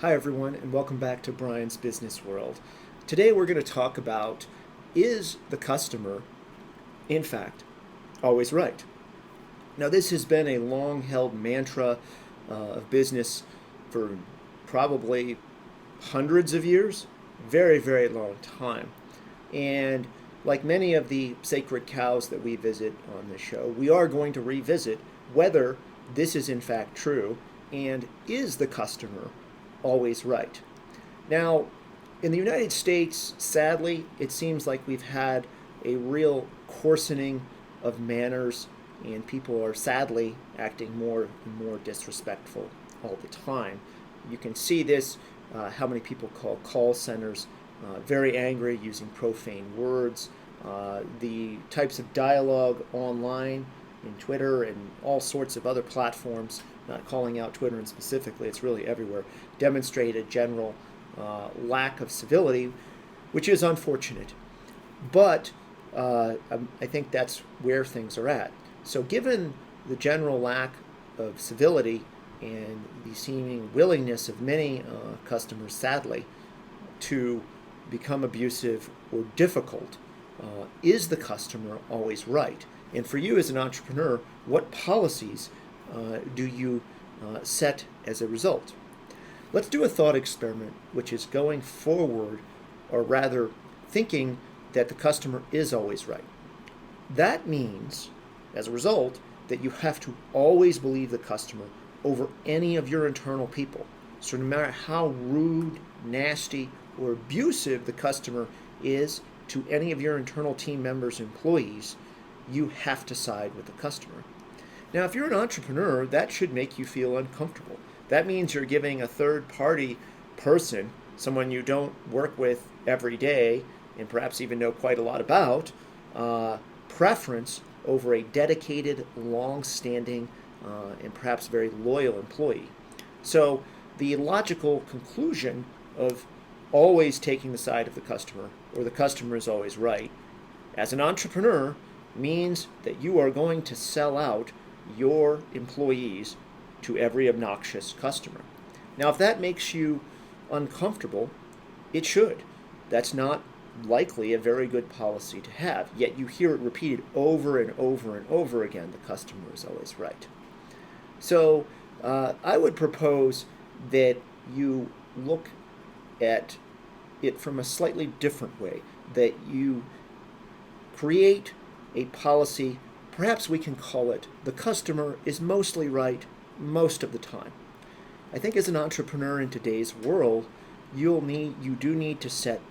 Hi everyone, and welcome back to Bryan's Business World. Today we're going to talk about, is the customer, in fact, always right? Now this has been a long-held mantra of business for probably hundreds of years, very, very long time. And like many of the sacred cows that we visit on this show, we are going to revisit whether this is in fact true and is the customer always right. Now, in the United States, sadly, it seems like we've had a real coarsening of manners, and people are sadly acting more and more disrespectful all the time. You can see this, how many people call call centers very angry, using profane words, the types of dialogue online in Twitter and all sorts of other platforms, not calling out Twitter and specifically, it's really everywhere, demonstrate a general lack of civility, which is unfortunate. But I think that's where things are at. So given the general lack of civility and the seeming willingness of many customers, sadly, to become abusive or difficult, is the customer always right? And for you as an entrepreneur, what policies do you set as a result? Let's do a thought experiment, which is going forward, or rather thinking that the customer is always right. That means, as a result, that you have to always believe the customer over any of your internal people. So no matter how rude, nasty, or abusive the customer is to any of your internal team members, employees, you have to side with the customer. Now, if you're an entrepreneur, that should make you feel uncomfortable. That means you're giving a third-party person, someone you don't work with every day and perhaps even know quite a lot about, preference over a dedicated, long-standing, and perhaps very loyal employee. So the logical conclusion of always taking the side of the customer, or the customer is always right, as an entrepreneur, means that you are going to sell out your employees to every obnoxious customer. Now, if that makes you uncomfortable, it should. That's not likely a very good policy to have, yet you hear it repeated over and over and over again, the customer is always right. So I would propose that you look at it from a slightly different way, that you create a policy, perhaps we can call it, the customer is mostly right most of the time. I think as an entrepreneur in today's world, you do need to set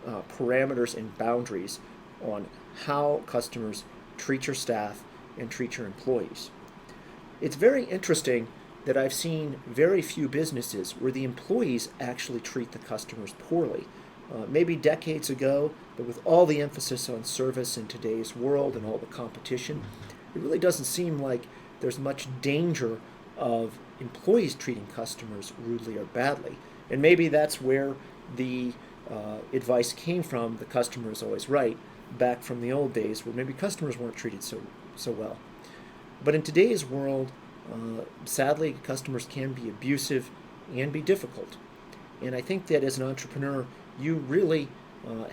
parameters and boundaries on how customers treat your staff and treat your employees. It's very interesting that I've seen very few businesses where the employees actually treat the customers poorly. Maybe decades ago, but with all the emphasis on service in today's world and all the competition, it really doesn't seem like there's much danger of employees treating customers rudely or badly. And maybe that's where the advice came from, the customer is always right, back from the old days where maybe customers weren't treated so well. But in today's world, sadly, customers can be abusive and be difficult. And I think that as an entrepreneur, you really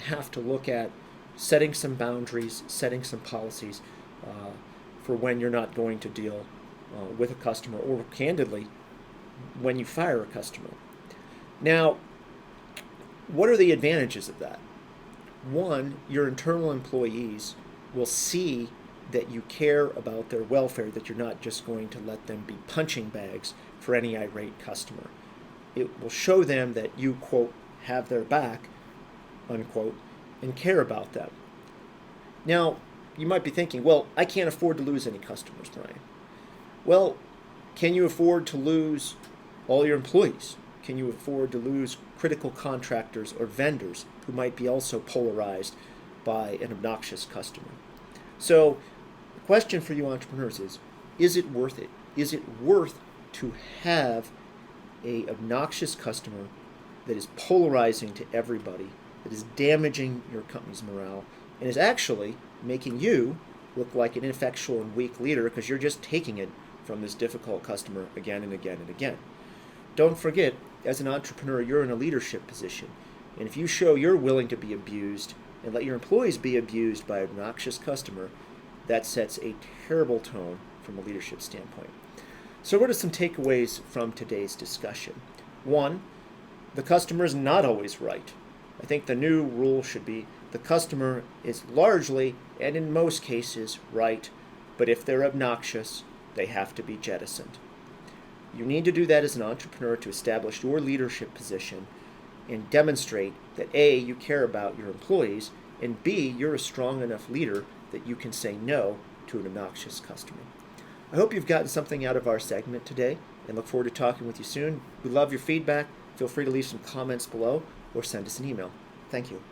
have to look at setting some boundaries, setting some policies for when you're not going to deal with a customer, or candidly, when you fire a customer. Now, what are the advantages of that? One, your internal employees will see that you care about their welfare, that you're not just going to let them be punching bags for any irate customer. It will show them that you, quote, have their back, unquote, and care about them. Now, you might be thinking, well, I can't afford to lose any customers, Bryan. Well, can you afford to lose all your employees? Can you afford to lose critical contractors or vendors who might be also polarized by an obnoxious customer? So the question for you entrepreneurs is it worth it? Is it worth to have a obnoxious customer that is polarizing to everybody, that is damaging your company's morale, and is actually making you look like an ineffectual and weak leader because you're just taking it from this difficult customer again and again and again? Don't forget, as an entrepreneur, you're in a leadership position. And if you show you're willing to be abused and let your employees be abused by an obnoxious customer, that sets a terrible tone from a leadership standpoint. So what are some takeaways from today's discussion? One, the customer is not always right. I think the new rule should be the customer is largely, and in most cases, right, but if they're obnoxious, they have to be jettisoned. You need to do that as an entrepreneur to establish your leadership position and demonstrate that A, you care about your employees, and B, you're a strong enough leader that you can say no to an obnoxious customer. I hope you've gotten something out of our segment today and look forward to talking with you soon. We love your feedback. Feel free to leave some comments below or send us an email. Thank you.